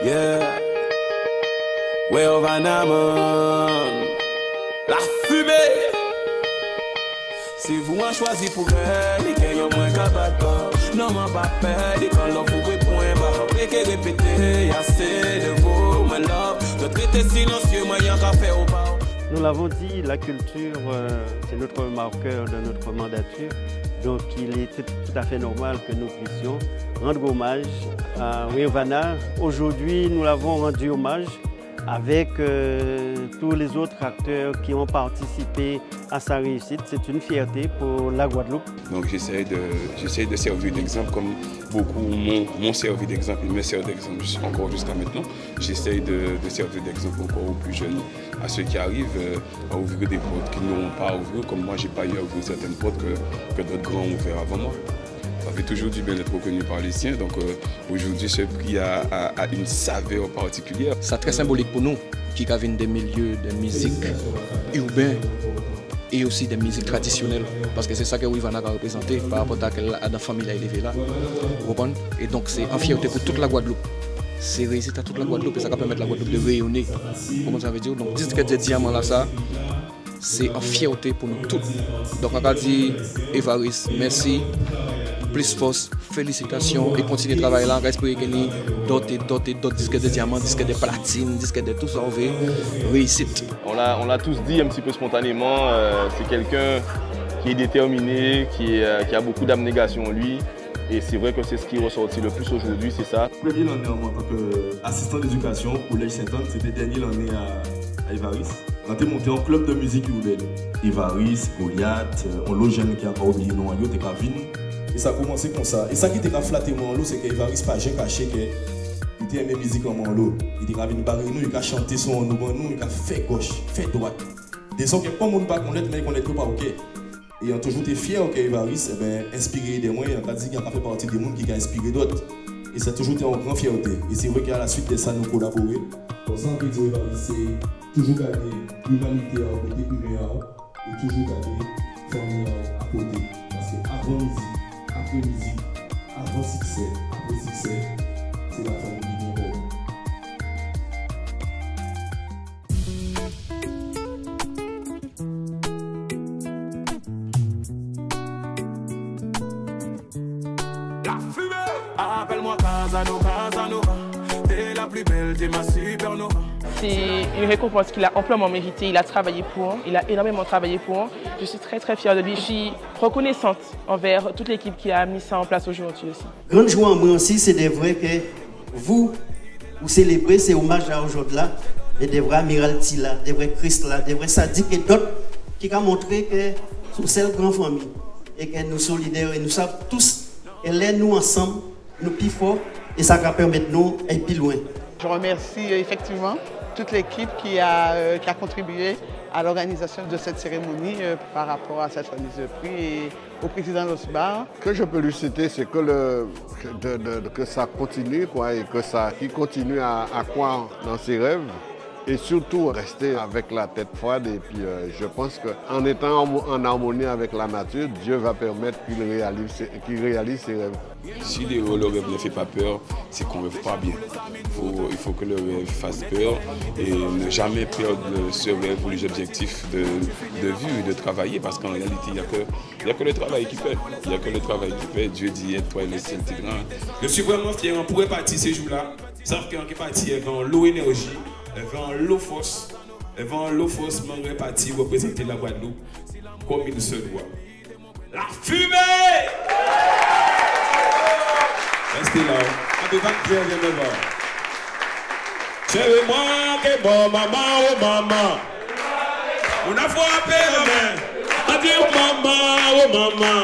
Yeah. Well, Vanaman. La fumée. Si vous en choisissez pour elle, il y a moins qu'à battre. Non, m'a pas peur, quand l'on vous point bas. Après que répéter, y a assez de vous, my love. De traiter silencieux, moi, y'en a fait au bas. Nous l'avons dit, la culture, c'est notre marqueur de notre mandature. Donc il est tout à fait normal que nous puissions rendre hommage à Weyovana. Aujourd'hui, nous l'avons rendu hommage avec tous les autres acteurs qui ont participé à sa réussite. C'est une fierté pour la Guadeloupe. Donc j'essaie de servir d'exemple comme beaucoup m'ont servi d'exemple, ils me servent d'exemple encore jusqu'à maintenant. J'essaie de servir d'exemple encore aux plus jeunes, à ceux qui arrivent à ouvrir des portes qu'ils n'auront pas à ouvrir, comme moi j'ai pas eu à ouvrir certaines portes que d'autres grands ont ouvert avant moi. Ça fait toujours du bien d'être reconnu par les siens, donc aujourd'hui ce prix a une saveur particulière. C'est très symbolique pour nous, qui viennent des milieux de musique urbaine et aussi des musiques traditionnelles, parce que c'est ça que Weyovana a représenté par rapport à la famille élevée là. Et donc c'est en fierté pour toute la Guadeloupe. C'est réussite à toute la Guadeloupe et ça va permettre la Guadeloupe de rayonner. Comment ça veut dire? Donc disque de diamant là, ça, c'est en fierté pour nous tous. Donc on va dire Évariste, merci. Plus force, félicitations et continuez de travailler là, respectez d'autres disques de diamants, disques de platine, disques de tout ça, on veut réussite. On l'a tous dit un petit peu spontanément, c'est quelqu'un qui est déterminé, qui a beaucoup d'abnégation en lui. Et c'est vrai que c'est ce qui est ressorti le plus aujourd'hui, c'est ça. Premier l'année en tant qu'assistant d'éducation au Collège Saint-Anne, c'était dernier l'année à Évariste. On a monté en club de musique urbaine. Évariste, Goliath, on l'a jeune qui a encore oublié non, il était pas venu. Et ça a commencé comme ça. Et ça qui était flatté mon lot, c'est qu'Évariste pas j'ai caché qu'il était aimé musique en mon lot. Il était venu barrer nous, il a chanté son nous, il a fait gauche, fait droite. Des sons que pas monde pas connaître, mais connaître pas OK. Et on a toujours été fier qu'Évariste inspiré des moyens, on a dit qu'il a fait partie des gens qui ont inspiré d'autres. Et ça a toujours été en grande fierté. Et c'est vrai qu'à la suite de ça, nous collaborons. Pour ça, on peut dire Évariste, c'est toujours garder l'humanité à côté humain et toujours garder famille à côté. Parce qu'avant musique, après musique, avant succès, après succès, c'est la famille qui vient. La fumée. Appelle-moi Casanova, t'es la plus belle, t'es ma supernova. C'est une récompense qu'il a amplement méritée, il a travaillé pour, il a énormément travaillé pour. Je suis très fière de lui, je suis reconnaissante envers toute l'équipe qui a mis ça en place aujourd'hui aussi. Grande joie en moi aussi, c'est de vrai que vous célébrez ces hommages à aujourd'hui là, et des vrais Amiralty là, des vrais Christ là, des vrais Sadiq et d'autres qui ont montré que nous sommes une grande famille et que nous sommes solidaires et nous savons tous, et là nous ensemble, nous plus forts et ça va permettre nous d'aller plus loin. Je remercie effectivement toute l'équipe qui a contribué à l'organisation de cette cérémonie par rapport à cette remise de prix et au président Losbar. Ce que je peux lui citer, c'est que ça continue quoi, et qu'il continue à croire dans ses rêves et surtout rester avec la tête froide. Et puis je pense qu'en étant en harmonie avec la nature, Dieu va permettre qu'il réalise ses rêves. Si le rêve ne fait pas peur, c'est qu'on ne rêve pas bien. Il faut que le rêve fasse peur et ne jamais perdre ce rêve ou les objectifs de vue, de travailler, parce qu'en réalité, il n'y a que le travail qui fait. Il n'y a que le travail qui fait. Dieu dit, aide-toi et le ciel t'est grand. Je suis vraiment fier, on pourrait partir ces jours-là, sans qu'on est parti avec l'eau énergie, avec l'eau force, m'en parti représenter la Guadeloupe comme il se doit. La fumée! Restez là. Avec 24 viens me voir. Chérie, moi, que bon maman, oh maman. On a frappé la main. On dit oh maman, oh maman.